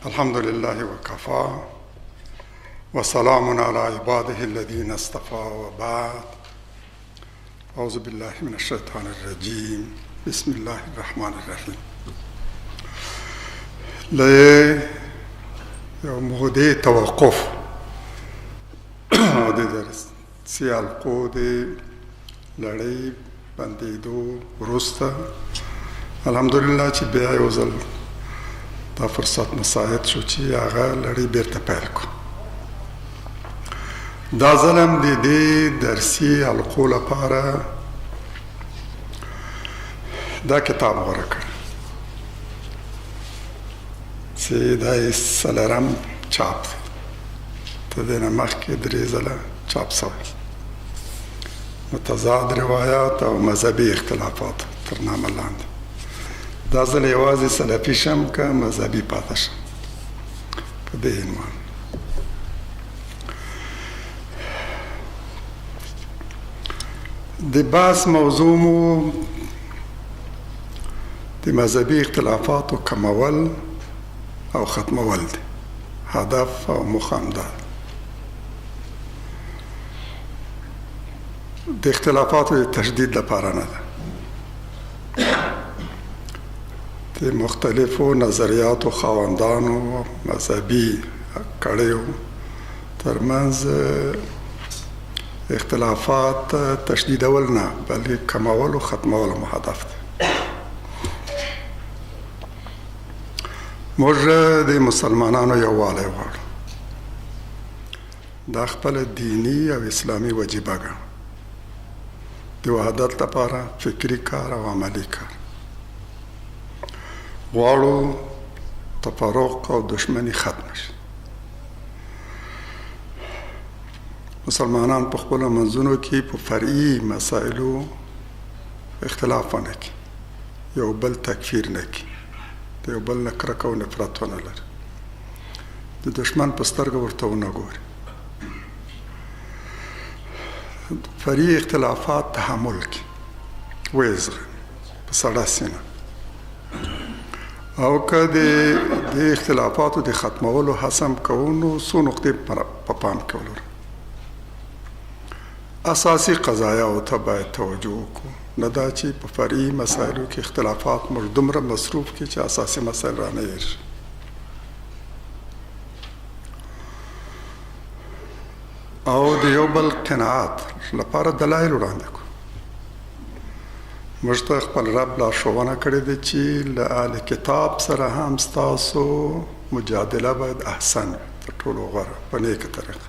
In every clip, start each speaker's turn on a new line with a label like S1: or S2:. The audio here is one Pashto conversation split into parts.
S1: الحمد لله وكفى وسلام على عباده الذين اصطفى وبعد. أعوذ بالله من الشيطان الرجيم. بسم الله الرحمن الرحيم. له مهدي توقف د درسي حلقو د لړۍ بندېدو وروسته الحمدلله چې بیا یو ځل دا فرصت مساعد شو چې هغه لړۍ بیرته پیل کړو. دا ځل هم د دې درسي حلقو لپاره دا کتاب غوره کړ چې دا یې څلورم چاپ دی. تر دې نه مخکې درې ځله چاپ شوی. متضاد روایات او مذهبي اختلافات تر نامه لاندې. دا ځل یوازې سلفي شم که مذهبي پاته شم په دې عنوان. د بحث موضوع مو د مذهبي اختلافاتو کمول او ختمول دی. هدف او موخه هم ده. د اختلافاتو د تشدید لپاره نه ده. د مختلفو نظریاتو خاوندانو مذهبي کړیو ترمنځ اختلافات تشدیدول نه بلکې کمول او ختمول مو هدف دی. موږ د مسلمانانو یووالی غواړو. دا خپله دینی او اسلامي وجیبه ګڼو. د وحدت لپاره فکري کار او عملی کار غواړو. تفرق او دشمنی ختم شي. مسلمانان په خپلو منځونو کې په فرعي مسایلو اختلاف ونه کړي. یو بل تکفیر نه کړي. د یو بل نه کرکه او نفرت ونه لري. د دشمن په سترګه ورته ونه ګوري. فرعي اختلافات تحمل کړي. ویې زغمي په سړه سینه. او که د اختلافاتو د ختمولو هڅه هم کوو نو څو نقطې په پام کې ولرو. اساسي قضایاو ته باید توجه وکړو. نه دا چې په فرعي مسایلو کې اختلافات موږ دومره مصروف کړي چې اساسي مسایل رانه هېر شي. او د یو بل قناعت لپاره دلایل وړاندې کړو. موږ ته خپل رب لارښوونه کړې ده چې له اهل کتاب سره هم ستاسو مجادله باید احسن وي، تر ټولو غوره په نیکه طریقه.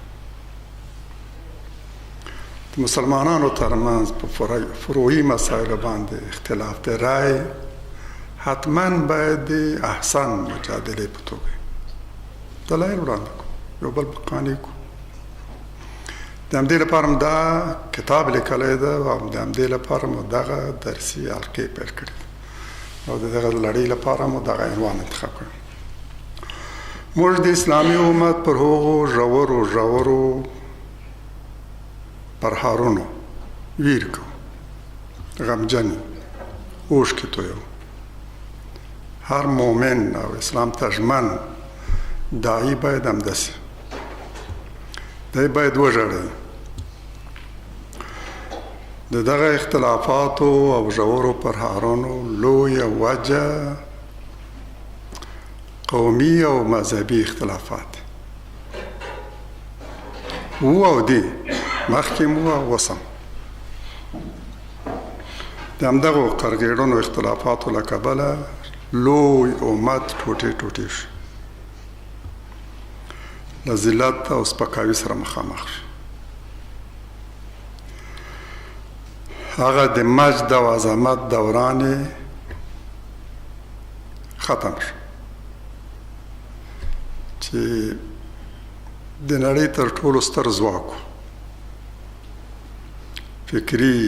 S1: د مسلمانانو ترمنځ په فروعي مسایلو باندې اختلاف د رای حتما باید د احسن مجادلې په توګه دلایل وړاندې کړو، یو بل په قانع کړو. د همدې لپاره هم دا کتاب لیکلی ده او د همدې لپاره مو دغه درسي حلقې پیل کړي او د دغه لړۍ لپاره مو دغه عنوان انتخاب کړی. موږ د اسلامي امت پر هغو ژورو پرهارونو ویر کوو، غمجن اوښکې تویوو. هر مؤمن او اسلام ته ژمن داعي باید همداسې دی باید وژړوي. د دغه اختلافاتو او ژورو پرهارونو لویه وجه قومي او مذهبي اختلافات وو او دي مخکې مو او اوس هم. د همدغو قرګېړنو اختلافاتو له کبله لوی امت ټوټې شو، له ذلت او سپکاوي سره مخامخ شو. هغه د مجد او عظمت دوران ختم شو چې د نړۍ تر ټولو ستر ځواک فکري،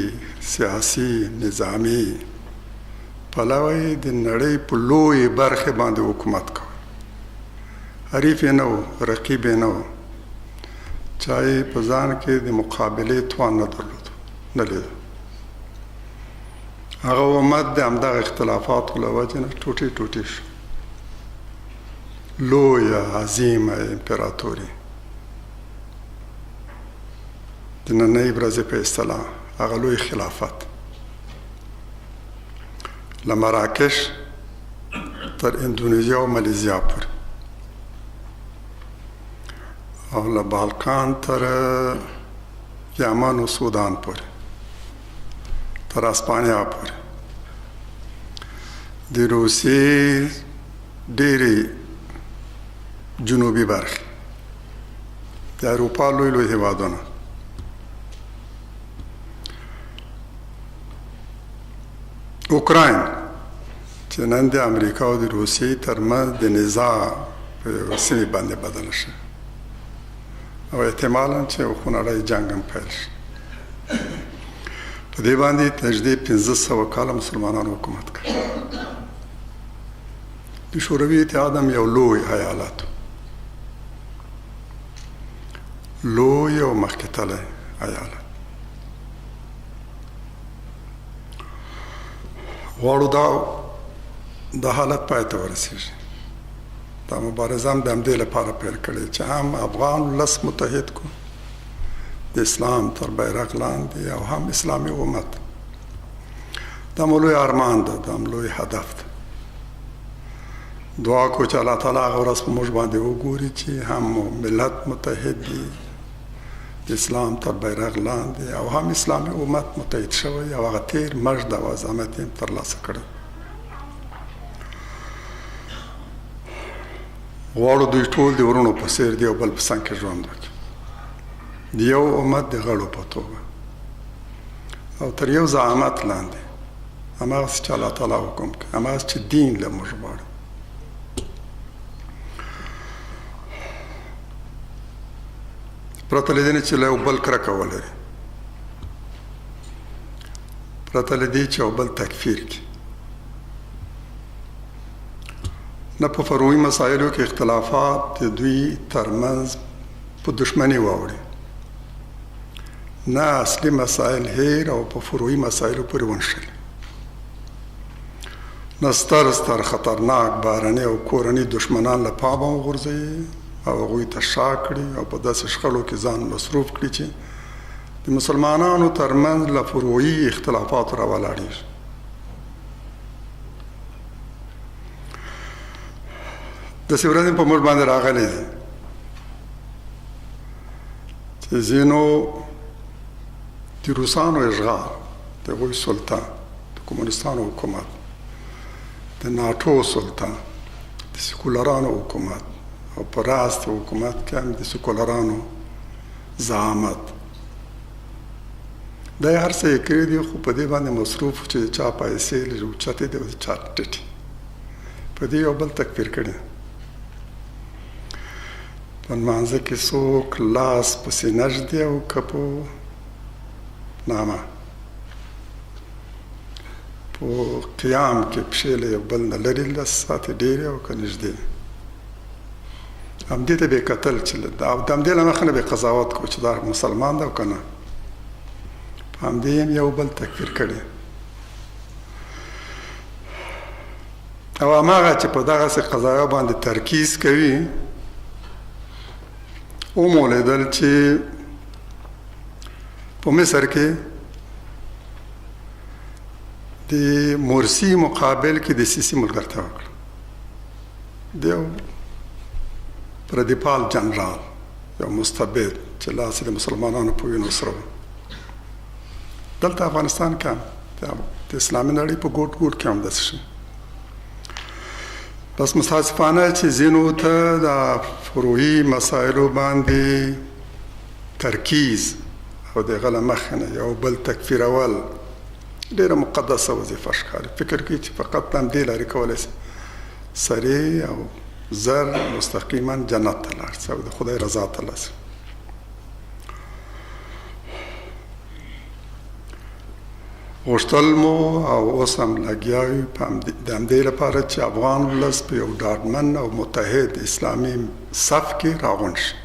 S1: سیاسي، نظامي پلوی د نړۍ په لوی برخې باندې حکومت کوي. حریف یې نه و، رقیب یې نه و، چا یې په ځان کې د مقابلې توان نه درلود، نه لیده. هغه امت د همدغه اختلافاتو له وجې نه ټوټې شو. لویه عظیمه امپراتوري د نننۍ ورځې په اصطلاح هغه لوی خلافت له مراکش تر اندونیزیا او مالیزیا پورې او له بالکان تر یمن او سودان پورې تر اسپانیا پورې د روسیې ډېرې جنوبي برخې د اروپا لوی لوی هېوادونه اوکراین چې نن د امریکا او د روسیې ترمنځ د نزاع په سیمې باندې بدله شي او احتمالاً چې خونړی جنګ هم پیل شي په دې باندې نږدې 1500 کاله مسلمانانو حکومت کړ د شوروي اتحاد هم یو لوی ایالت لوی او مخکې تللی ایالت غواړو دا حالت پای ته ورسېږي دا مبارزه هم د همدې لپاره پیل کړې چې هم افغان ولس متحد کو د اسلام تر بیرغ لاندې او هم اسلامي امت دا مو لوی ارمان ده دا مو لوی هدف ده دعا کو چې الله تعالی هغه ورځ په موږ باندې وګوري چې هم ملت متحد دي د اسلام تر بیرغ لاندې او هم اسلامي امت متحد شوی او هغه تیر مجد او عظمت یې ترلاسه کړی غواړو دوی ټول د ورونو په څېر دی او بل په څنګ کې ژوند وکړي د یو امت د غړو په توګه او تر یو زعامت لاندې هماغسې چې الله تعالی حکم کوي هماغسې چې دین له موږ غواړي پرته له دې نه چې له یو بل کرکه ولري پرته له دې چې یو بل تکفیر کړي نه په فروعي مسایلو کې اختلافات د دوی ترمنځ په دشمني واوړي نه اصلي مسایل هیر او په فروعي مسایلو پورې ونښلي نه ستر خطرناک بهرني او کورني دشمنان له پامه وغورځوي او هغوی ته شا کړي او په داسې شخړو کې ځان مصروف کړي چې د مسلمانانو ترمنځ له فروعي اختلافاتو راولاړېږي داسې ورځې په موږ باندې راغلی دي چې ځینو د روسانو اشغال د هغوی سلطان د کمونستانو حکومت د ناټو سلطان د سیکولرانو حکومت او په راس د حکومت کې هم د سیکولرانو زعامت دا یې هر څه یې کړي دي خو په دې باندې مصروف چې د چا پیسې لږ اوچتې دي او د چا ټیټې په دې یو بل تکفیر کړي په لمانځه کې څوک لاس په سینه ږدي او که په نامه په قیام کې پښې له یو بل نه لرې 10 ساعتې ډېرې او که نږدې همدې ته به یې کتل چې د همدې له مخه نه به یې قضاوت کو چې دا مسلمان ده او که نه په همدې هم یو بل تکفیر کړي او هماغه چې په دغسې قضایا باندې ترکیز کوي ومو لیدل چې په مصر کې د مرسي مقابل کې د سیسي ملګرتیا وکړه د یو پردیپال جنرال یو مستبد چې لاس د مسلمانانو په وینو سره دلته افغانستان کې هم د اسلامي نړۍ په ګوټ ګوټ کې هم داسې شي بس متاسفانه چې ځینو ته د فروعي مسایلو باندې ترکیز او د هغه له مخې نه یو بل تکفیرول ډېره مقدسه وظیفه ښکاري فکر کوي چې فقط په همدې لارې کولی شي سریع او زر مستقیما جنت ته لاړ شي او د خدای رضا ترلاسه غوښتل مو او اوس هم لګیا یو د همدې لپاره چې افغان ولس په یو ډاډمن او متحد اسلامي صف کې راغونډ شي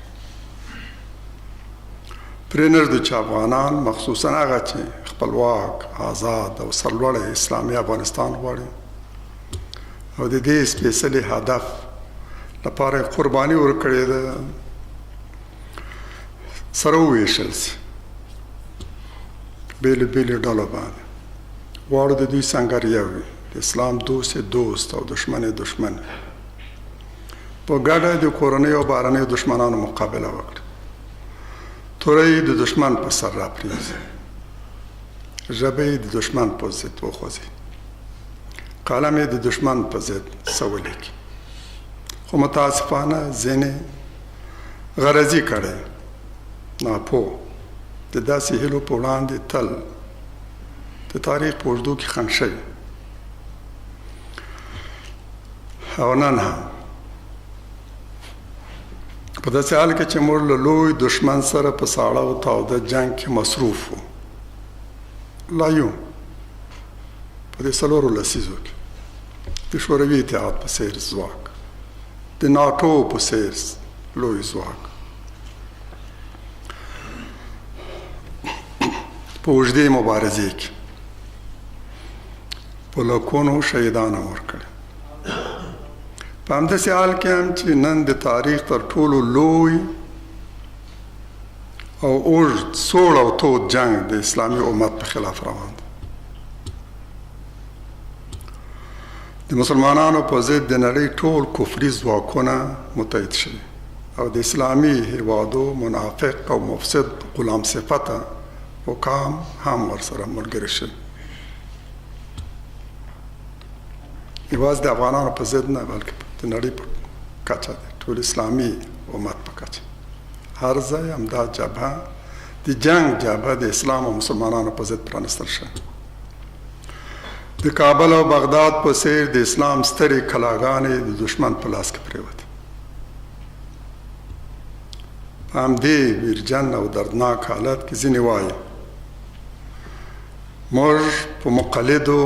S1: پرې نه ږدو چې افغانان مخصوصا هغه چې خپلواک آزاد او سرلوړی اسلامي افغانستان غواړي او د دې سپېڅلي هدف لپاره قرباني ورکړې ده سره وویشل سي بیلې بیلې ډلو باندې واړه د دوی سنګریه وي د اسلام دوست یې دوست او دشمن یې دشمن په ګډه د کورنیو او بهرنیو دشمنانو مقابله وکړي توره یې د دشمن په سر راپرېږدي ژبه یې د دشمن په ضد وخوځي قلم یې د دشمن په ضد څه ولیکي خو متاسفانه ځینې غرضي کړی ناپوه د داسې هیلو په وړاندې تل د تاریخ په اوږدو کې خنډ شوي او نن هم په داسې حال کې چې موږ له لوی دشمن سره په ساړه او تاوده جنګ کې مصروف وو لا یو په دې څلورو لسیزو کې د شوروي اتحاد په څېر ځواک د ناټو په څېر لوی ځواک په اوږدې مبارزې کې په لکونو شهیدان هم ورکړي په همداسې حال کې هم چې نن د تاریخ تر ټولو لوی او اوږد سوړ او تود جنګ د اسلامي امت په خلاف روان دی د مسلمانانو په ضد د نړۍ ټول کفري ځواکونه متحد شوي او د اسلامي هیوادو منافق او مفسد غلام صفته حکام هم ورسره ملګري شوي یوازې د افغانانو په ضد نه بلکې د نړۍ په کچه دی ټول اسلامي امت په کچه هر ځای همدا جبهه د جنگ جبهه د اسلام او مسلمانانو په ضد پرانستل شوه د کابل او بغداد په څېر د اسلام سترې کلاګانې د دشمن په لاس کې پرېوتې په همدې ویرجن او دردناک حالت کې ځینې وایي موږ په مقلدو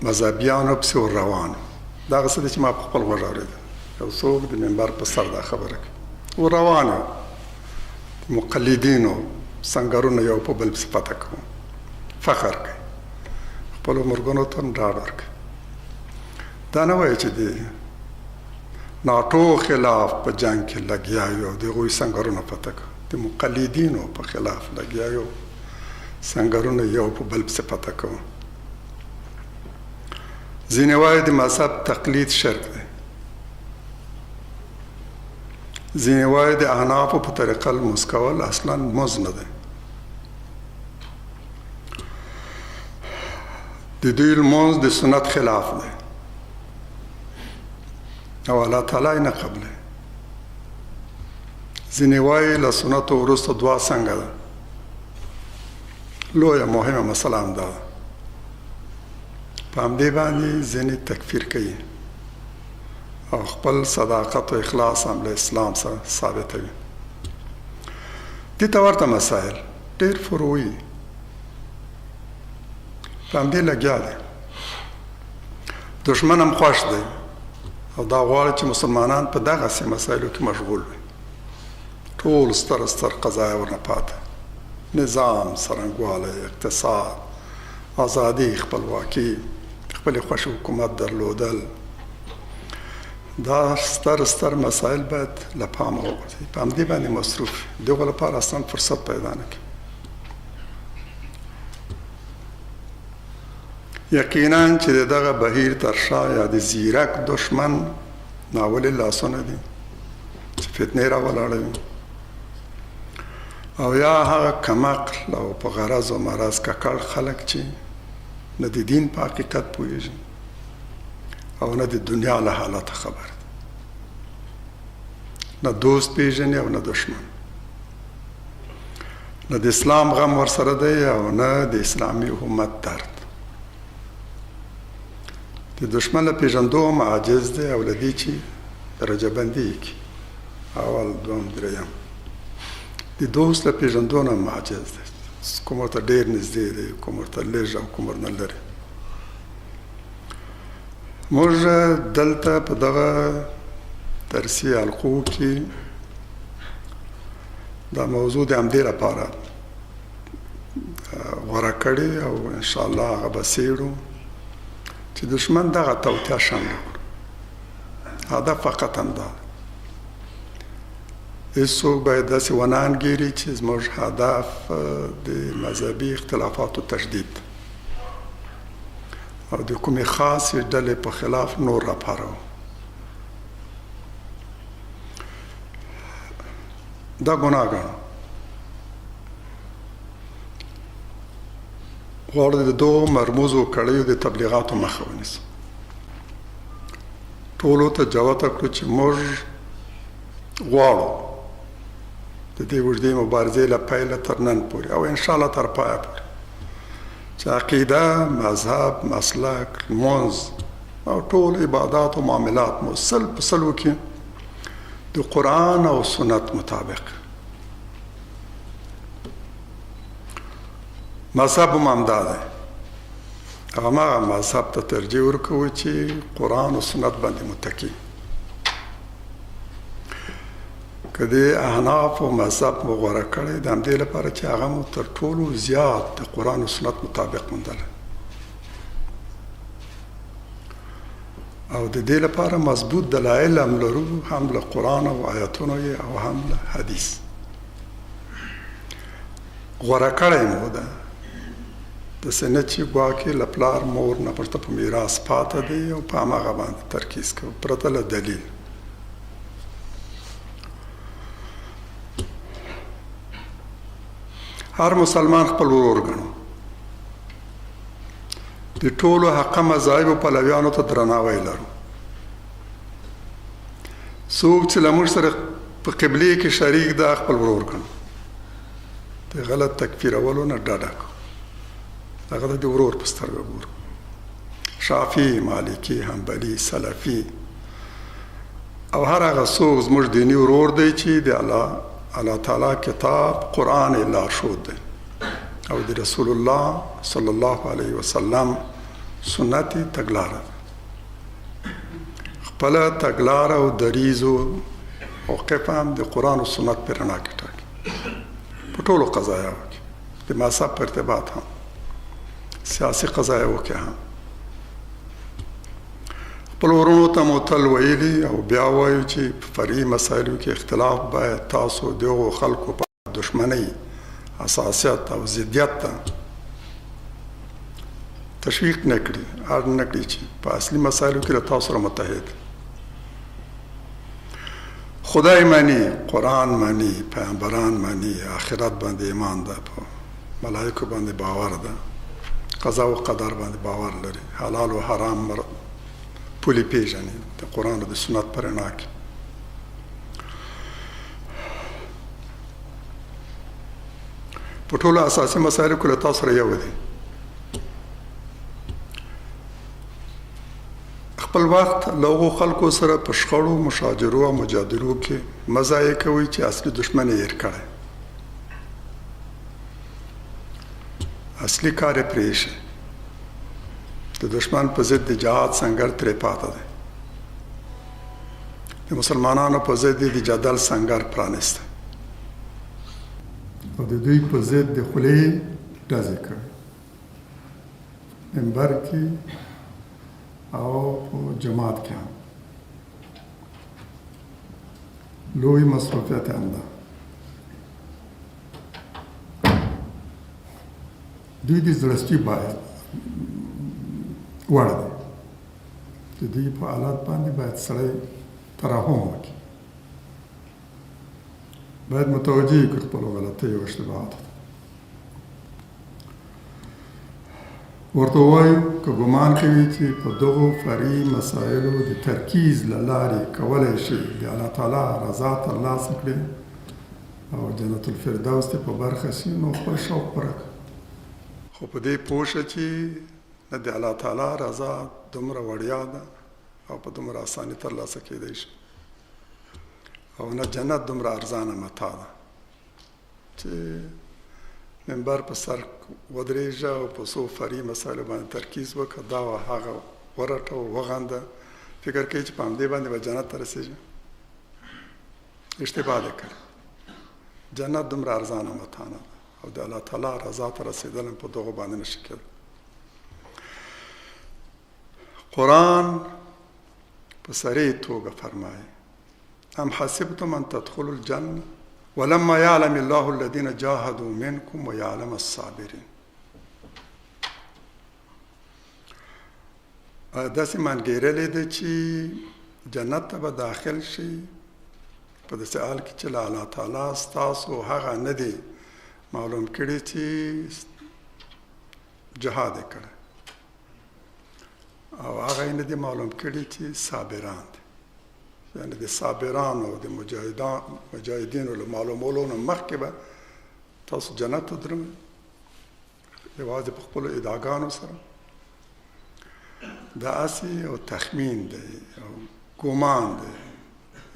S1: مذهبیانو پسې ور روان دغه څه دی چې ما په خپل غوږ اورېده یو څوک د منبر په سر دا خبره کوي ور روان یو مقلدینو سنګرونه یو په بل پسې پته کوو فخر کوي خپلو مرګونو ته هم ډاډ ورکوي دا نه وایي چې د ناټو خلاف په جنګ کې لګیا یو د هغوی سنګرونه پته کوو د مقلدینو په خلاف لګیا یو سنګرونه یو په بل پسې پته کوو ځینې وایي د مذهب تقلید شرک دی ځینې وایي د احنافو په طریقه لمونځ کول اصلا لمونځ نه دی د دوی لمونځ د سنت خلاف دی او الله تعالی یې نه قبلوي ځینې وایي له سنتو وروسته دعا څنګه ده لویه مهمه مسله هم دا ده په همدې باندې ځینې تکفیر کوي او خپل صداقت او اخلاص هم له اسلام سره ثابتوي دې ته ورته مسایل ډېر فروعي په همدې لګیا دی دشمن هم خوښ دی او دا غواړي چې مسلمانان په دغسې مسایلو کې مشغول وي ټول ستر ستر قضایا ورنه پاته نظام څرنګوالی اقتصاد ازادي خپلواکي خپل خوښ حکومت درلودل دا ستر ستر مسایل باید له پامه وغورځي په همدې باندې مصروف دغو لپاره اصلا فرصت پیدا نه کړي یقینا چې دغه بهیر تر شا یا د زیرک دشمن ناولې لاسونه دي چې فتنې راولاړوي او یا هغه کمعقل او په غرض او مرض ککړ خلک چې نه د دین په حقیقت پوهېږي او نه د دنیا له حالته خبر دي نه دوست پیژني او نه دشمن نه د اسلام غم ورسره دی او نه د اسلامي امت درد د دشمن له پیژندو هم عاجز دی او له دې چې درجه بندي یې کړي اول دوم دریم د دوست له پیژندو نه هم عاجز دی کوم ورته ډېر نږدې دی کوم ورته لږ او کوم ورنه لرې موږ دلته په دغه درسي حلقو کې دا موضوع د همدې لپاره غوره کړې او انشاءالله هغه به څېړو چې دشمن دغه توطیه شنډه کړو هدف فقط همدا هیڅوک باید داسې ونه انګیري چې زموږ هدف د مذهبي اختلافاتو تشدید او د کومې خاصې ډلې په خلاف نور راپارو. دا ګناه ګڼو. غواړو د دغو مرموزو کړیو د تبلیغاتو مخه ونیسو. ټولو ته جوته کړو چې موږ غواړو د دې اوږدې مبارزې له پیله تر نن پورې او انشاءالله تر پایه پورې چې عقیده، مذهب، مسلک، لمونځ او ټول عبادات او معاملات مو سل په سل وکړي د قرآن او سنت مطابق. مذهب هم همدا دی. هماغه مذهب ته ترجیح ورکوو چې قرآن او سنت باندې متکي. که د احنافو مذهب مو غوره کړی د همدې لپاره چې هغه مو تر ټولو زیات د قرآن او سنت مطابق موندلی او د دې لپاره مضبوط دلایل هم لرو، هم له قرآن او آیاتونو یې او هم له حدیث. غوره کړی مو ده داسې نه چې ګواکې له پلار مور نه پرته په میراث پاته دی او په هماغه باندې ترکیز کوو پرته له دلیل. هر مسلمان خپل ورور ګڼو. د ټولو حقه مذاهبو پلویانو ته درناوی لرو. څوک چې له موږ سره په قبلې کې شریک ده خپل ورور ګڼو. د غلط تکفیرولو نه ډډه کوو. هغه د ورور په سترګه ګورو. شافعي، مالکي، حنبلي، سلفي او هر هغه څوک زموږ دیني ورور دی چې د الله تعالی کتاب قرآن یې لارښود دی او د رسول الله صلی الله علیه وسلم سنت یې تګلاره ده. خپله تګلاره او دریځو موقف هم د قرآن او سنت په رڼا کې ټاکي په ټولو قضایاو کې، د مذهب په ارتباط هم، سیاسي قضایاو کې هم. خپل ورونو ته مو تل ویلي او بیا وایو چې په فرعي مسایلو کې اختلاف باید تاسو دغو خلکو په دشمنۍ، حساسیت او ضدیت ته تشویق نه کړي، اړ نه کړي چې په اصلي مسایلو کې له تاسو سره متحد. خدای مني، قرآن مني، پیغمبران مني، آخرت باندې ایمان ده، په ملائکو باندې باور ده، قضا او قدر باندې باور لري، حلال او حرام پولی پیژني د قرآن او د سنت په رڼا کې. په ټولو اساسي مسایلو کې له تاسو سره یو دی. خپل وخت له هغو خلکو سره په شخړو، مشاجرو او مجادلو کې مه ضایع کوئ چې اصلي دښمن یې هېر کړی. اصلي کار یې پرېښی. د دشمن په ضد د جهاد سنګر ترې پاته دی. د مسلمانانو په ضد د جدل سنګر پرانیستی او د دوی په ضد د خولې ډزې کړې. منبر کې او په جماعت کې هم لوی مصروفیت هم ده. دوی د زړستي باید وړ دی. د دوی په حالات باندې باید سړی ترحم وکړي، باید متوجه یې کړي خپلو غلطیو او اشتباهاتو ته. ورته ووایو که ګمان کوي چې په دغو فرعي مسایلو د ترکیز له لارې کولی شي د الله تعالی رضا ترلاسه کړي او جنت الفردوس ته په برخه شي، نو خپل شوق پوره کړه. خو په دې پوه شه چې نه د الله تعالی رضا دومره وړیا ده او په دومره اساني ترلاسه کېدی شي او نه جنت دومره ارزانه متاع ده چې منبر په سر ودرېږه او په څو فرعي مسایلو باندې ترکیز وکړه، دا او هغه ورټه او وغنده، فکر کوي چې په همدې باندې به جنت ته رسېږي. اشتباه دی کړی. جنت دومره ارزانه متاع نه ده او د الله تعالی رضا ته رسېدل هم په دغو باندې نشي کېدلی. قرآن په صریح توګه فرمایي ام حسبتم ان تدخلوا الجنه ولما يعلم الله الذين جاهدوا منكم ويعلم الصابرين. داسې مانګیرلې ده چې جنت ته به داخل شي په داسې حال کې چې الله تعالی ستاسو هغه نه دی معلوم کړي چې جهاد یې کړی او هغه یې نه دی معلوم کړي چې صابران دي. یعنې د صابرانو د مجاهدینو له معلومولو نه مخکې به تاسو جنت ته درومئ یوازې په خپلو ادعاګانو سره. دا اسی او تخمین دی او ګمان دی،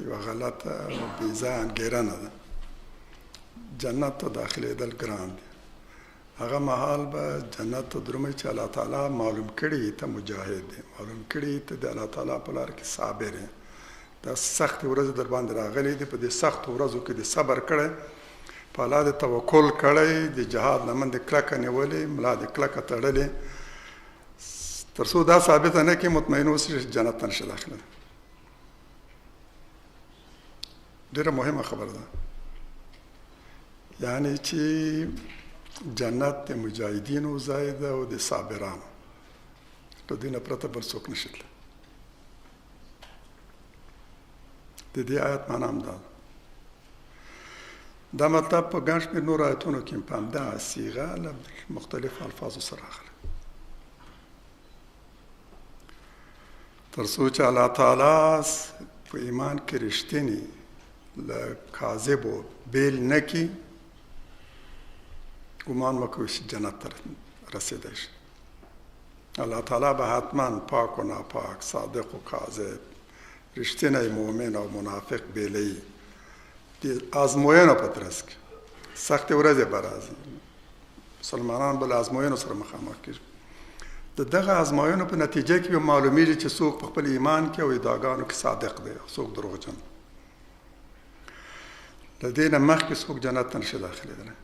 S1: یوه غلطه او بېځایه انګېرنه ده. جنت ته داخلېدل ګران دي. هغه مهال به جنت ته درومئ چې الله تعالی معلوم کړي ته مجاهد دی، معلوم کړي ته د الله تعالی په لار کې صابر یې. دا سختې ورځې در باندې راغلي دي، په دې سختو ورځو کې د صبر کړی، په الله د توکل کړی، د جهاد لمن دې کلکه نیولې، ملا دې کلکه تړلې، تر څو دا ثابته نه کړي مطمئن اوسئ چې جنت ته نشي داخله. ډېره مهمه خبره ده، یعنی چې جنت د مجاهدینو ځای ده او د صابرانو، له دې نه پرته بل څوک نشي تللی. د دې آیت معنا هم دا دا مطلب په ګڼ شمېر نورو آیتونو کې هم په همدغه صیغه له مختلفو الفاظو سره راغلی، تر څو چې الله تعالی په ایمان کې رښتینی له کاذبو بیل نه کړي، ګمان مه کوئ چې جنت ته رسېدی شي. الله تعالی به حتما پاک و ناپاک، صادق و کاذب، رښتینی مؤمن او منافق بیلوي. د ازموینو په ترڅ کې سختې ورځې به راځي، مسلمانان به له ازموینو سره مخامخ کېږي. د دغه ازموینو په نتیجه کې به معلومیږي چې څوک په خپل ایمان کې او ادعاګانو کې صادق دی او څوک دروغجن. له دې نه مخکې څوک جنت ته نشي داخلېدلی.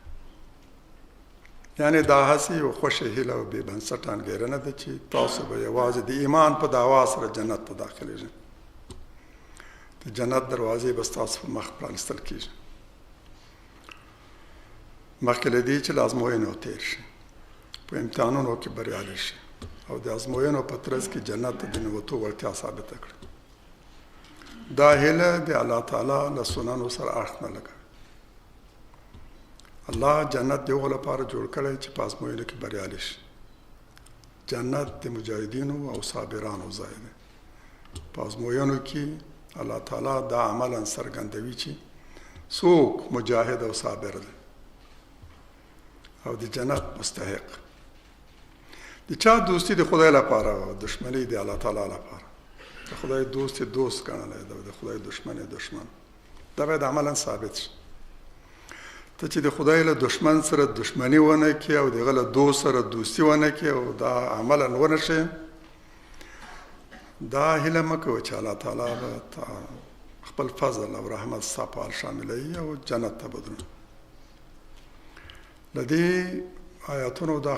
S1: یعنې دا هسې یو خوښه هیله او بې بنسټه انګېرنه ده چې تاسو به یوازې د ایمان په دعوا سره جنت ته داخلېږئ. د جنت دروازې به ستاسو په مخ پرانستل کېږي، مخکې له دې چې له ازموینو تېر شي، په امتحانونو کې بریالی شي او د ازموینو په ترڅ کې جنت ته د ننوتو وړتیا ثابته کړي. دا هیله د الله تعالی له سننو سره اړخ نه لګوي. الله جنت د هغو لپاره جوړ کړی چې په ازموینو کې بریالی شي. جنت د مجاهدینو او صابرانو ځای دی. په ازموینو کې الله تعالی دا عملا څرګندوي چې څوک مجاهد او صابر دی او د جنت مستحق. د چا دوستی د خدای لپاره او دشمنی د الله تعالی لپاره. د خدای دوست دوست ګڼلی دی او د خدای دشمن دشمن. دا باید عملا ثابت شي. ته چې د خدای له دشمن سره دشمنی ونه کړې او د هغه له دوست سره دوستي ونه کړې او دا عملا ونه شي، دا هیله مه کوه چې الله تعالی به خپل فضل او رحمت ستا په حال شاملوي او جنت ته به درومي. له دې آیاتونو دا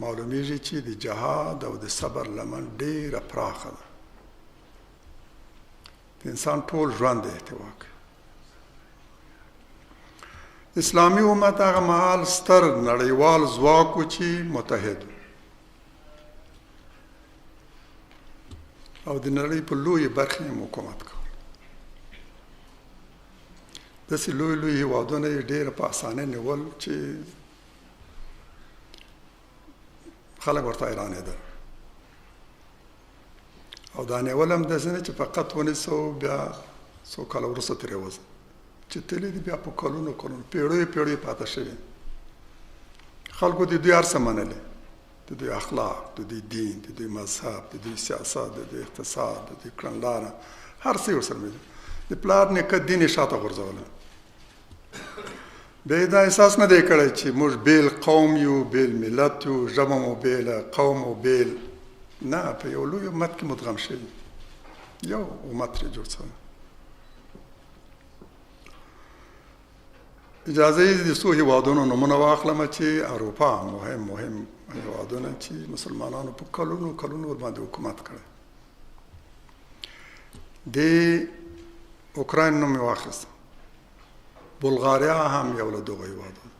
S1: معلومیږي چې د جهاد او د صبر لمن ډېره پراخه ده. د انسان ټول ژوند احتوا کوي. اسلامي امت هغه مهال ستر نړیوال ځواک و چې متحد او د نړۍ په لویې برخې یې حکومت کول. داسې لوی لوی هېوادونه یې ډېره په اسانۍ نیول چې خلک ورته حیرانېدل. او دا نیول هم داسې نه چې فقط ونیسه او بیا څو کاله وروسته ترې وځه، چې تللی دي بیا په کلونو کلونو پیړیو پیړیو پاته شوي. خلکو د دوی هر څه منلې، د دوی اخلاق، د دوی دین، د دوی مذهب، د دوی سیاست، د دوی اقتصاد، د دوی کړنلاره، هر څه یې ورسره ملي. د پلار نیکه دین یې شاته غورځولی. بیا یې دا احساس نه دی کړی چې موږ بیل قوم یو، بیل ملت یو، ژبه مو بیله، قوم مو بیل. نه، په یو لوی امت کې مدغم شوي، یو امت ترې جوړ شوی. اجازه یې د څو هېوادونو نومونه واخلم چې اروپا مهم هېوادونه چې مسلمانانو په کلونو کلونو ورباندې حکومت کړی. د اوکراین نوم یې واخیست. بلغاریا هم یو له دغو هېوادو ده.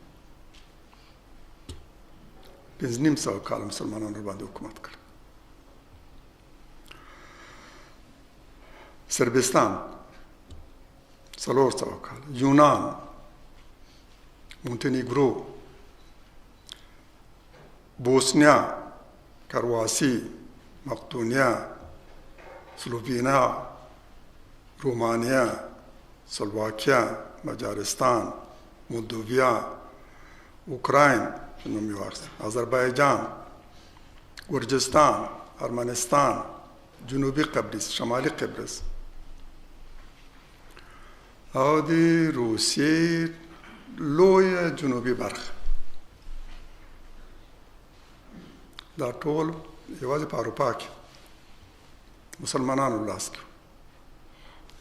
S1: 5,500 کاله مسلمانانو باندې حکومت کړ. سربستان 400 کاله، یونان، مونتنیگرو، بوسنیا، کرواسی، مقدونیا، سلووینیا، رومانیا، سلواکیا، مجارستان، مولدوویا، اوکراین نوم یې واخیست، آذربایجان، گرجستان، ارمنستان، جنوبي قبرس، شمالي قبرس او د روسیې لویه جنوبي برخه. دا ټول یوازې په اروپا کې مسلمانانو لاس کې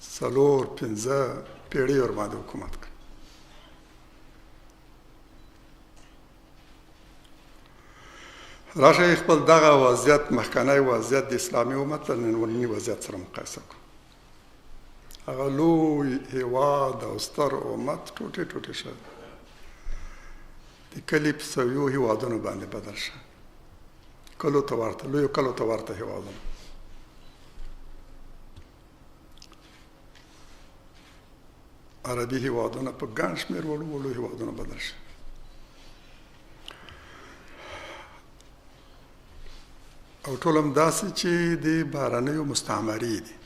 S1: 4-5 پیړۍ ورباندې حکومت کړ. راشه خپل دغه وضعیت، مخکنی وضعیت د اسلامي امت له ننني وضعیت سره مقایسه کړو. هغه لوی هېواد او ستر امت ټوټې ټوټې شوی، د کلي په سویو هېوادونو باندې بدل شوی، کلو ته ورته، لویو کلو ته ورته هېوادونه. عربي هېوادونه په ګڼ شمېر وړو وړو هېوادونه بدل شوي. او ټول همداسې چې د بهرنیو مستعمرې دي،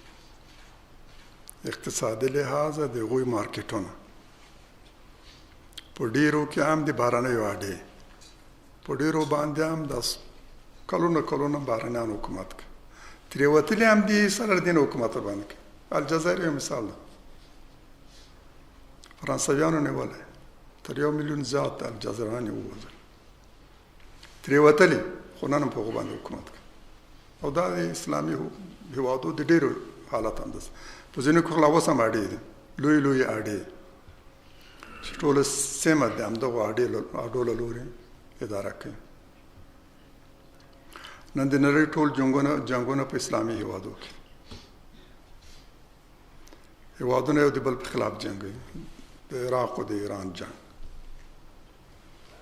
S1: اقتصادي لحاظه د هغوی مارکیټونه په ډیرو کې هم د بهرنیو اډې، په ډیرو باندې هم د کلونه کلونه بهرنیان حکومت کوي. ترې وتلي هم دي سره دین حکومت باندې کوي. الجزایر یو مثال ده، فرانسویانو نیولی، تر 1 میلیون زیات الجزایران یې ووژل، ترې وتلي، خو نن هم په هغو باندې حکومت کوي. او دا د اسلامي هېوادو د ډېرو حالت همداسې، په ځینو کې خو لا اوس هم اډې دي، لویې لویې اډې چې ټوله سیمه د همدغو اډو له لورې اداره کوي. نن د نړۍ ټول جنګونه په اسلامي هېوادو کې، هېوادونه یو د بل په خلاف جنګوي. د عراق او د ایران جنګ،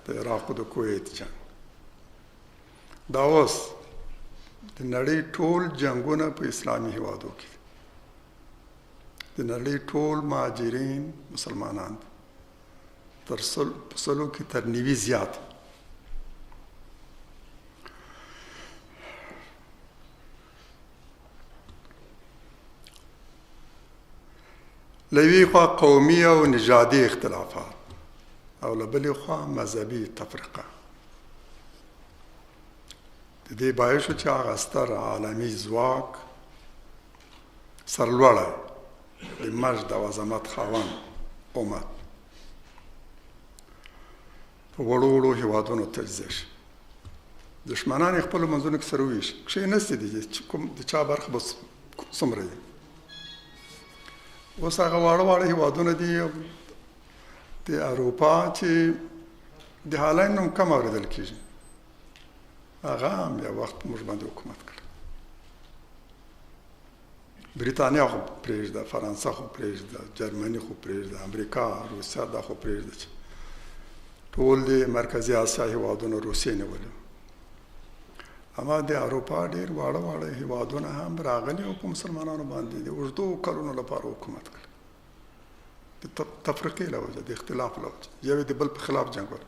S1: د عراق او د کویت جنګ، دا اوس د نړۍ ټول جنګونه په اسلامي هېوادو کې، د نړۍ ټول مهاجرین مسلمانان دي، تر 100 کې تر 90 زیات. له یوې خوا قومي او نژادي اختلافات او له بلې خوا مذهبي تفرقه. د دې باعث شو چې هغه ستر عالمي ځواک، سرلوړی، د مجد او عظمت خاوند امت په وړو وړو هېوادونو تجزیه شي. دښمنان یې خپلو منځونو کې سره وویشي، کښېنستې دي چې د چا برخه به څومره دي. اوس هغه واړه واړه هېوادونه دي د اروپا چې د هالند نوم کم اورېدل کېږي، هغه هم یو وخت په موږ باندې حکومت کړ. بریتانیا خو پرېږده، فرانسه خو پرېږده، جرمني خو پرېږده، امریکا، روسیه دا خو پرېږده چې ټول د مرکزي اسیا هېوادونه روسیې نیولي. اما د اروپا ډېر واړه واړه هېوادونه هم راغلي او په مسلمانانو باندې د اوږدو کلونو لپاره حکومت کړ، د تفرقې له وجه، د اختلاف له وجه، یو د بل په خلاف جنګول.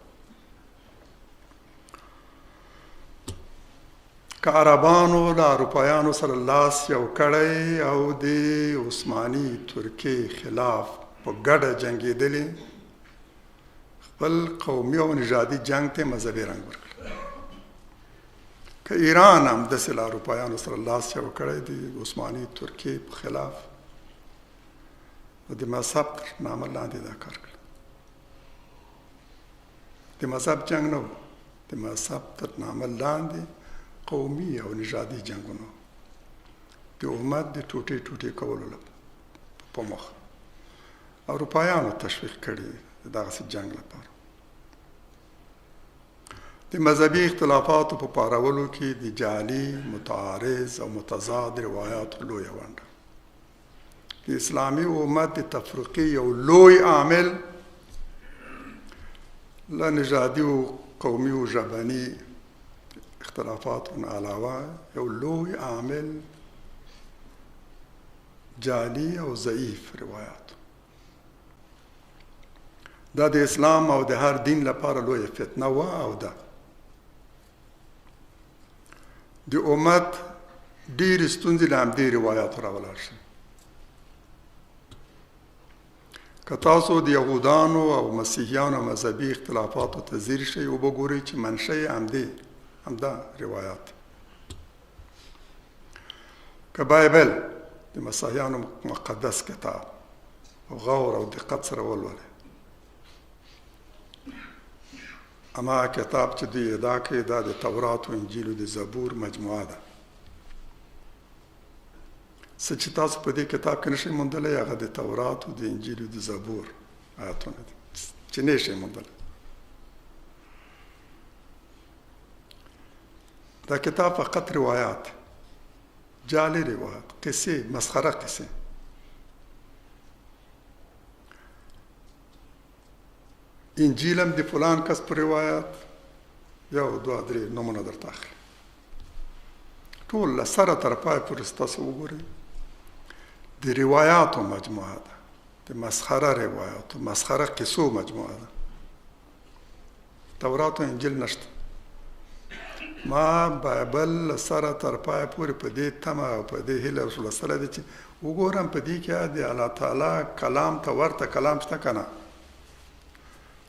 S1: که عربانو له اروپایانو سره لاس یو کړی او د عثماني ترکیې خلاف په ګډه جنګېدلي، خپل قومي او نژادي جنګ ته مذهبي رنګ ورکړ. که ایران هم داسې له اروپایانو سره لاس یو کړی د عثماني ترکیې په خلاف، نو د مذهب تر نامه لاندې دا کار کړ. د مذهب جنګ نه و، د مذهب تر نامه لاندې قومي او نژادي جنګونه د امت د ټوټې ټوټې کولو په موخه اروپایانو تشویق کړي دغسې جنګ لپاره. د مذهبي اختلافاتو په پارولو کې د جعلي، متعارض او متضاد روایاتو لویه ونډه. د اسلامي امت د تفرقې یو لوی عامل له نژادي او قومي او ژبني اختلافاتو نه علاوه یو لوی عامل جعلي او ضعیف روایات. دا د اسلام او د هر دین لپاره لوی فتنه وه او ده. د امت ډېرې ستونزې له همدې روایاتو راولاړ شي. که تاسو د یهودانو او مسیحیانو مذهبي اختلافاتو ته ځیر شئ وبګورئ چې منشأ یې همدا روایات. که بایبل د مسیحیانو مقدس کتاب او غور او دقت سره ولولئ، اما کتاب چې دوی ادعا کوي دا د تورات او انجیل او د زبور مجموعه ده. څه چې تاسو په دې کتاب کې نشئ موندلی هغه د تورات او د انجیل او د زبور آیاتونه دي چې نه شئ موندلی. دا کتاب فقط روایات، جعلي روایات، قصې، مسخره قصې. انجیل هم د فلان کس په روایات یو دوه درې نومونه درته اخلي. ټول له سره تر پای پورې ستاسو وګورئ د روایاتو مجموعه ده، د مسخره روایاتو، مسخره قصو مجموعه ده. تورات او انجیل نشته. ما بایبل له سره تر پای پورې په دې تمه او په دې هیله وسوسله ده چې وګورم په دې کې د الله تعالی کلام ته ورته کلام شته که نه.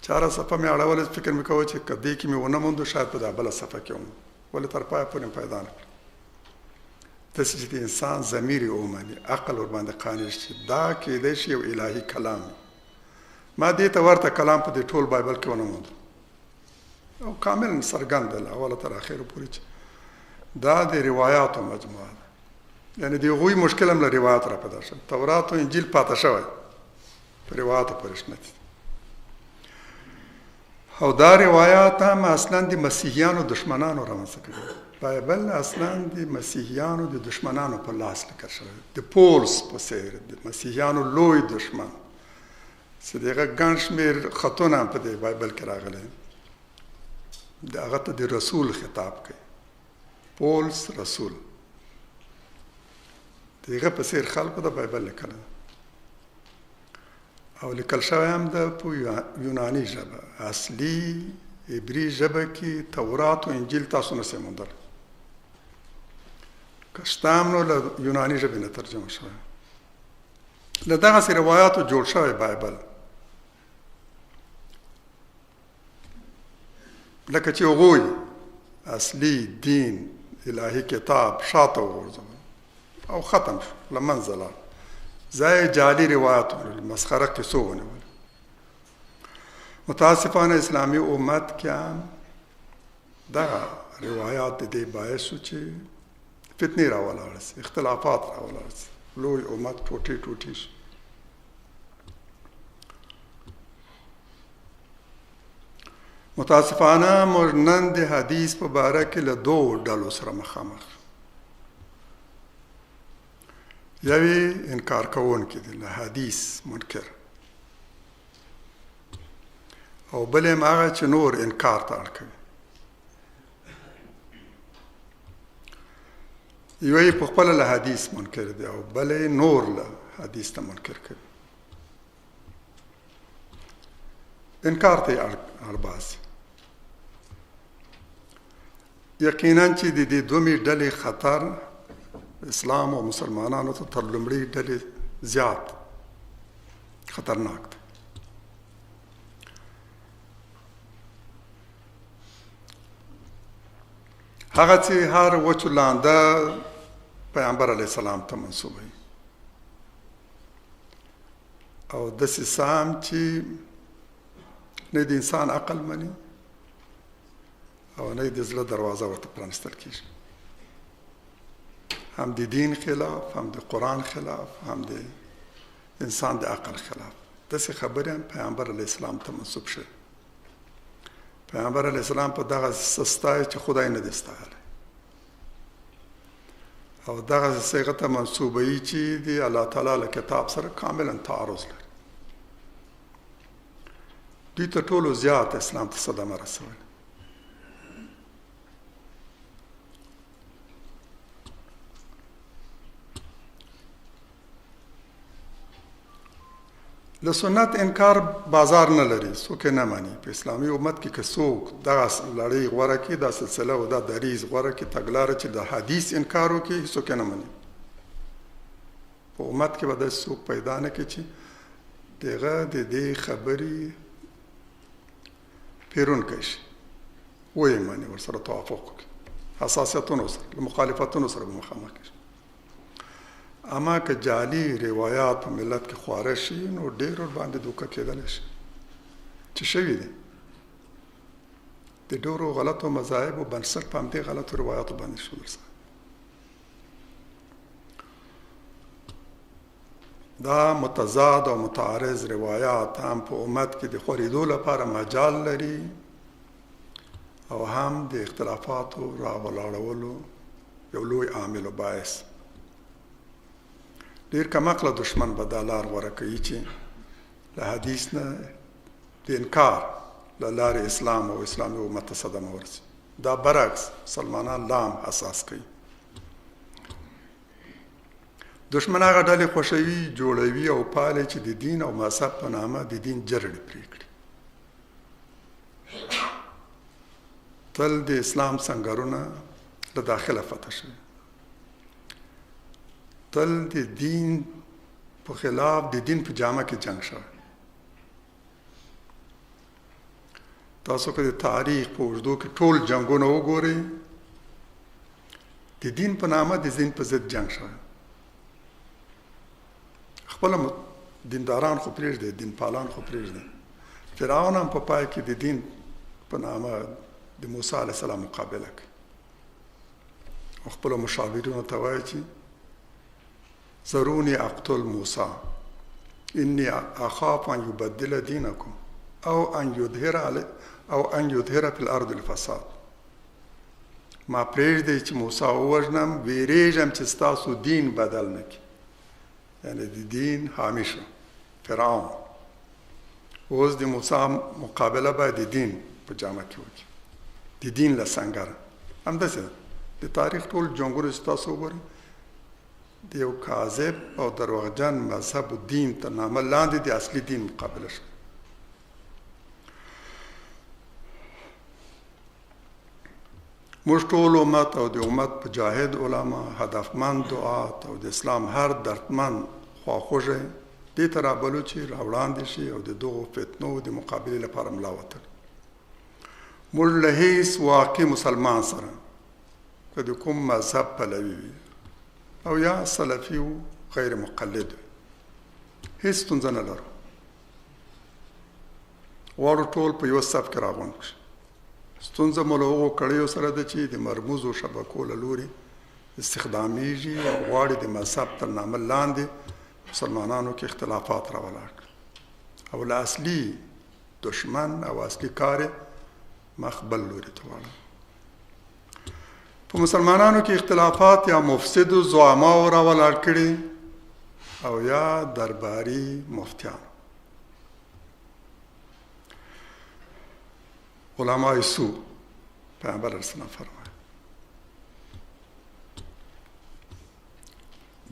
S1: چاره صفحه مې اړوله، فکر مې کوه چې که دې کې مې ونه موندو شاید په دا بله صفحه کې وم، ولې تر پای پورې مې پیدا نه کړه. داسې چې د انسان ضمیر یې ومني، عقل ورباندې قانع شي دا کیدی شي یو الهي کلام. ما دې ته ورته کلام په دې ټول بایبل کې ونه موندو او کامل څرګند ده له اوله تر اخره پورې چې دا د روایاتو مجموعه ده. یعنې د هغوی مشکل هم له روایات را پیدا شوی. تورات او انجیل پاته شوی په روایاتو پورې شنه دي. او دا روایات هم اصلا د مسیحیانو دشمنانو رامنځته کړي. بایبل اصلا د مسیحیانو د دشمنانو په لاس لیکل شوی، د پولس په څېر د مسیحیانو لوی دشمن چې د هغه ګڼ شمېر خطونه هم په دې بایبل کې راغلی. د هغه ته د رسول خطاب کوي، پولس رسول. د هغه په څېر خلکو د بایبل لیکلی او لیکل شوی هم د په یوناني ژبه، اصلي عبري ژبه کې تورات او انجیل تاسو نسئ موندلی. که شته هم نو له یوناني ژبې نه ترجمه شوی. له دغسې روایاتو جوړ شوی بایبل، لکه چې هغوی اصلي دین الهي کتاب شاته وغورځول او ختم شو، له منځه لاړ. ځای جعلي روایات ونیول، مسخره قصو ونیول. متاسفانه اسلامي امت کې هم دغه روایات د دې باعث شو چې فتنې راولاړه سي، اختلافات راولاړه سي، لوی امت ټوټې ټوټې شو. متاسفانه موږ نن د حدیث په باره کې له دوو ډلو سره مخامخ. یوې انکار کوونکي دي، له حدیث منکر، او بل هم هغه چې نور انکار ته اړ کوي. یوې په خپله له حدیث منکر دی او بل نور له حدیث ته منکر کوي. انکار ته یې اړ باسي. یقینا چې د دې دومې ډلې خطر اسلام او مسلمانانو ته تر لومړۍ ډلې زیات خطرناک دی. هغه چې هر وچو لانده پیغمبر علیه السلام ته منسوبوي او داسې څه هم چې نه د انسان عقل مني او نه د زړه دروازه ورته پرانستل کېږي. هم د دین خلاف، هم د قرآن خلاف، هم د انسان د عقل خلاف. داسې خبرې هم پیغمبر علیه السلام ته منسوب شوي. پیغمبر علیه السلام په دغه څه ستایي چې خدای نه دی ستایلی او دغه صيغه ته منسوبوي چې د الله تعالی له کتاب سره کاملا تعارض لري. دوی ته ټولو زیات اسلام ته صدمه رسولې. له سنت انکار بازار نه لري، څوک نه مانی. په اسلامي امت کې که څوک دغه لړۍ غوره کړي، دا سلسله او دا دریځ غوره کړي، تګلاره چې د حدیث انکار وکړي، څوک نه مانی. په امت کې به داسې څوک پیدا نه کړي چې دغه د دې خبرې پیرونکی شي، ویې مني، ورسره توافق وکړي، حساسیتونو سره، له مخالفتونو سره به مخامخ کړي. اما که جعلي روایات په ملت کې خواره شي، نو ډېر ورباندې دوکه کېدلی شي، چې شوي دي. د ډېرو غلطو مذاهبو بنسټ په همدې غلطو روایاتو باندې ښودل شوی. دا متضاد او متعارض روایات هم په امت کې د خورېدو لپاره مجال لري او هم د اختلافاتو راولاړولو یو لوی عامل و باعث. ډېر کمعقله دشمن به دا لار غوره کوي چې له حدیث نه د انکار له لارې اسلام او اسلامي امت ته صدمه ورسي. دا برعکس مسلمانان لام اساس کوي. دشمن هغه ډلې خوښوي، جوړوي او پالي چې د دین او مذهب په نامه د دین جرړې پرې کړي. تل د اسلام سنګرونه له داخله فتح شوي، تل د دین په خلاف د دین په جامه کې جنگ شوی. تاسو که د تاریخ په اوږدو کې ټول جنګونه وګورئ، د دین په نامه د دین په ضد جنگ شوی. خپل دینداران خو پرېږدي، دین پالان خو پرېږدي. فرعون هم په پای کې د دین په نامه د موسی علیه السلام مقابله کوي او خپلو مشاورینو ته وایي چې ذروني اقتل موسی انی اخاف ان یبدل دینکم او ان یظهر فی الارض الفساد. ما پرېږدئ چې موسی ووژنم، ویرېږم چې ستاسو دین بدل نه کړي. یعنی د دین حامی شو فرعون. اوس د موسی مقابله باید د دین په جامه کې وکړي، د دین له سنګره. همداسې ده د تاریخ ټول جنګونه چې تاسو وګورئ، د یو کاذب او دروغجن مذهب و دین تر نامه لاندې د اصلي دین مقابله شوه. موږ ټول امت او د امت مجاهد علما، هدفمند دعات او د اسلام هر دردمند خواخوږی دې ته رابلو چې راوړاندې شي او د دغو فتنو د مقابلې لپاره ملا وتړي. موږ له هیڅ واقعي مسلمان سره که د کوم مذهب پلوي وي او یا سلفي و غیر مقلد وي، هیڅ ستونزه نه لرو. غواړو ټول په یوه صف کې راغونډ کړو. ستونزه مو له هغو کړیو سره ده چې د مرموزو شبکو له لوري استخدامیږي او غواړي د مذهب تر نامه لاندې مسلمانانو کې اختلافات راولاړ کړي او له اصلي دشمن او اصلي کار مخ بل لوري ته واړوي. په مسلمانانو کې اختلافات یا مفسدو زعماو راولاړ کړي او یا درباري مفتیان. علماء سو پیغمبر رسول فرمایي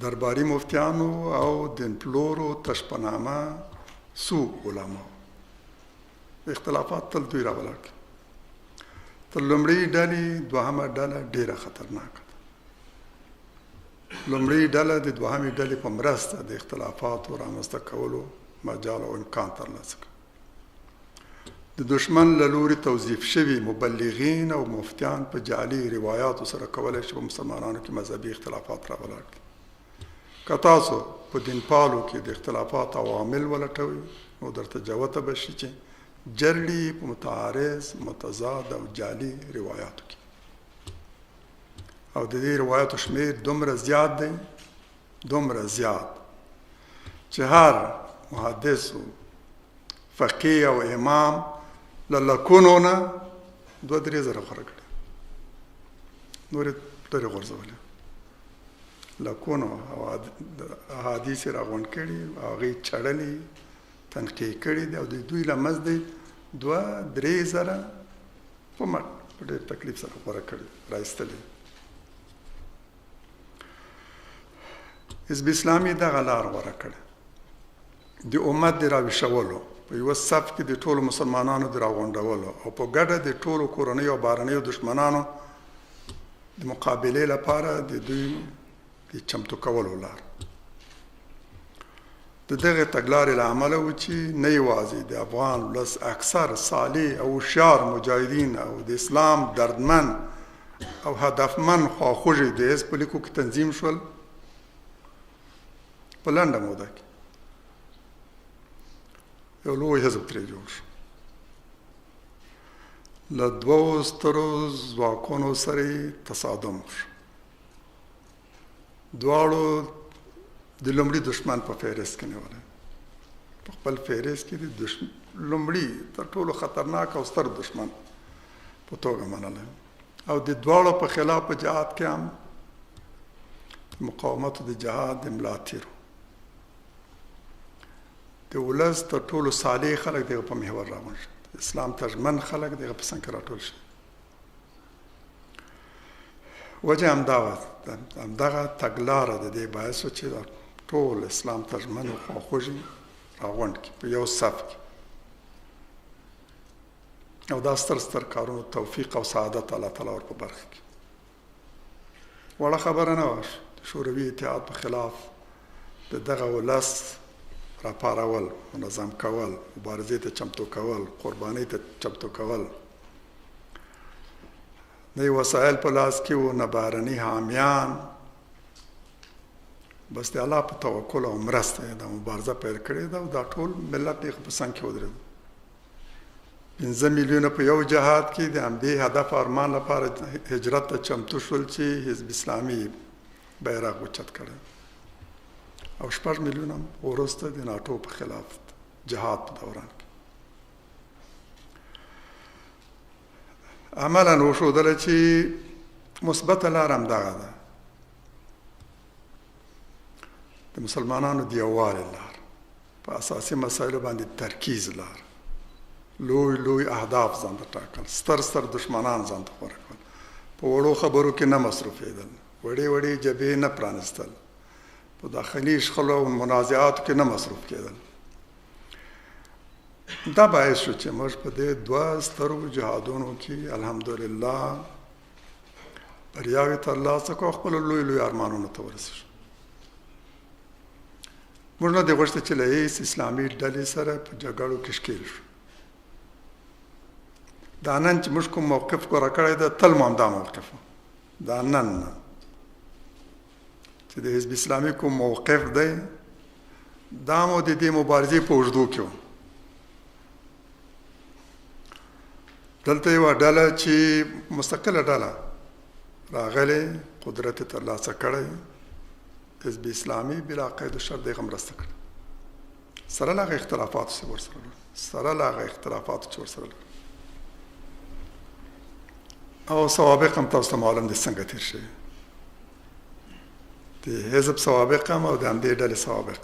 S1: درباري مفتیانو او دین پلورو تشپنامه سو علماء اختلافات تل دوی راولاړ کړي. تر لومړۍ ډلې دوهمه ډله ډېره خطرناکه ده. لومړۍ ډله د دوهمې ډلې په مرسته د اختلافاتو رامنځته کولو مجال او امکان ترلاسه کوي. د دشمن له لوري توظیف شوي مبلغین او مفتیان په جعلي روایاتو سره کولی شي په مسلمانانو کې مذهبي اختلافات راولاړ کړي. که تاسو په دین پالو کې د اختلافات عوامل ولټوئ، نو درته جوته به شي چې جرړي په متعارض، متضاد او جعلي روایاتو کې او د دې روایاتو شمیر دومره زیات دی، دومره زیات چې هر محدث و فقیه او امام له لکونو نه 2-3 زره غوره کړي، نورې لرې غورځولې. لکونو احادیث را غونډ کړي او هغې چړلي تنقیح کړي دي او د دوی له منځ دی 2-3 زره په ډېر تکلیف سره غوره کړي رایستلي. حزب اسلامي دغه لار غوره کړې د امت د راویښولو، په یوه صف کې د ټولو مسلمانانو د راغونډولو او په ګډه د ټولو کورنیو او بهرنیو دښمنانو د مقابلې لپاره د دوی د چمتو کولو لار. د دغه تګلارې له امله و چې نه یوازې د افغان ولس اکثر صالح او هوښیار مجاهدین او د اسلام دردمن او هدفمن خواخوږي د حزب په لیکو کې تنظیم شول، په لنډه موده کې یو لوی حزب ترې جوړ شو. له 2 سترو ځواکونو سره تصادم شو. دواړو د لومړي دشمن په فهرست کې نیولی، په خپل فهرست کې د لومړي تر ټولو خطرناک او ستر دشمن په توګه منلی او د دواړو په خلاف په جهاد کې هم مقاومت د جهاد د ملا تیرو. د ولس تر ټولو صالح خلک دغه په محور راغونډ شي، اسلام ترجمن خلک دغه په څنګ کې راټول شي. وجه همدغه تګلاره د دې باعث و چې ټول اسلام ترجمن او خواخوږي راغونډ کړي په یو صف کې او دا ستر کارونو توفیق او سعادت الله تعالی ور په برخه کې. وړه خبره نه وه د شوروي اتحاد په خلاف د دغه ولس راپارول، منظم کول، مبارزې ته چمتو کول، قربانۍ ته چمتو کول. نه یې وسایل په لاس کې وو، نه بهرني حامیان، بس د الله په توکل او مرسته یې دا مبارزه پیل کړې ده او دا ټول ملت یې په څنګ کې ودرېد. 5 میلیونه په یو جهاد کې د همدې هدف ارمان لپاره هجرت ته چمتو شول چې حزب اسلامي بیرغ اوچت کړی او 6 میلیونه وروسته د ناټو په خلاف جهاد په دوران کې عملاً وښودله چې مثبته لار همدغه ده، د مسلمانانو د یووالي لار، په اساسي مسایلو باندې ترکیز لار، لوی اهداف ځان ته ټاکل، ستر دشمنان ځان ته غوره کول، په وړو خبرو کې نه مصروفېدل، وړې جبهې نه پرانستل، په داخلي شخړو او منازعاتو کې نه مصروف کېدل. دا باعث شو چې موږ په دې 2 سترو جهادونو کې الحمدلله بریاوې ترلاسه کړو، خپلو لوی ارمانونو ته ورسېږو. موږ نه دې غوښتل چې له هېڅ اسلامي ډلې سره په جګړو کې ښکېل شو. دا نن چې موږ کوم موقف غوره کړی ده تل مو همدا موقف و. دا نن نه چې د حزب اسلامي کوم موقف دی دا مو د دې مبارزې په اوږدو کې و. دلته یوه ډله چې مستقله ډله راغلې، قدرت یې ترلاسه کړی، حزب اسلامي بلا قید و شرط دغه مرسته کړه، سره له هغه اختلافاتو چې ورسره لري او سوابق هم تاسو ته معلوم دي څنګه تېر شوي، د حزب سوابق هم او د همدې ډلې سوابق.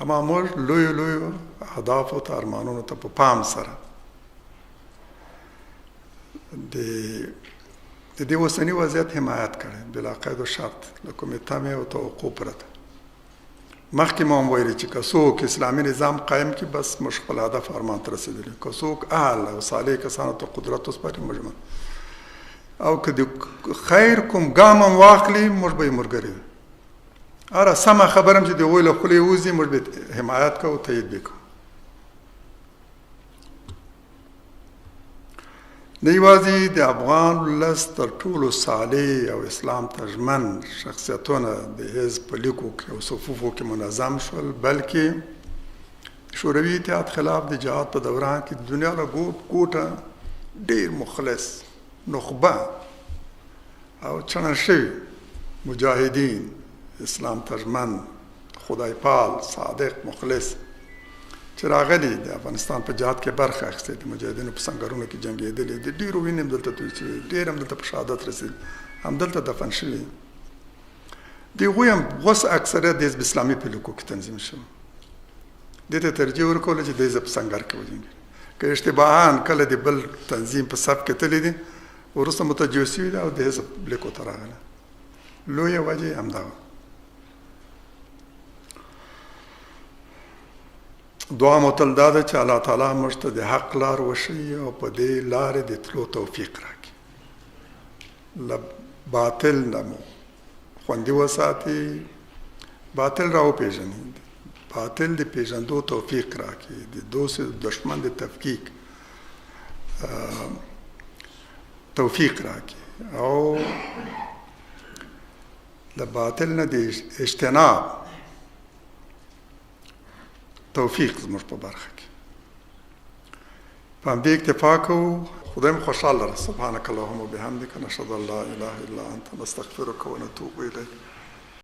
S1: اما موږ لویو اهدافو ته ارمانونو ته په پام سره د دې اوسني وضعیت حمایت کړی بلا قید و شرط له کومې تمې او توقع پرته. مخکې مو هم ویلي چې که څوک اسلامي نظام قایم کړي بس موږ خپل هدف ارمان ته رسېدلي، که څوک اهل او صالح کسانو ته قدرت وسپاري موږ او که د خیر کوم ګام هم واخلي موږ به یې ملګري وي. هره سمه خبره هم چې د هغوی له خولې وځي موږ به حمایت کوو، تایید به کوو. نه یوازې د افغان ولس تر ټولو صالح او اسلام ترجمن شخصیتونه د حزب په لیکو کې او صفوفو کې منظم شول، بلکې شوروي اتحاد خلاف د جهاد په دوران کې د دنیا له ګوټه ډېر مخلص، نخبه او چڼل شوي مجاهدین، اسلام ترجمن، خدای پال، صادق، مخلص چې راغلي د افغانستان په جهاد کې برخه اخیستې، د مجاهدینو په سنګرونو کې جنګېدلي، د ډېرو وینې هم دلته توی شوي، ډېر هم دلته په شهادت رسېدلي، همدلته دفن شوي. د هغوی هم غوڅ اکثریت د حزب اسلامي په لیکو کې تنظیم شو. دې ته ترجیح ورکوله چې دې زه په سنګر کې وجنګېږم. که اشتباهاً کله د بل تنظیم په صف کې تللی دي وروسته متوجه شوي ده او د حزب لیکو ته راغله. لویه وجه یې همدا وه. دعا مو تل دا ده چې الله تعالی موږ ته د حق لار وښیي او په دې لارې د تلو توفیق راکړي. له باطل نه مو خوندي وساتي، باطل را وپېژني، باطل د پېژندو توفیق راکړي، د دوست دشمن د تفکیک توفیق راکړي او د باطل نه د اجتناب توفیق زموږ په برخه کې. په همدې اکتفا کوو. خدای مو خوشحاله. سبحانک اللهم وبحمدک نشهد ان لا اله الا انت نستغفرک ونتوب الیک.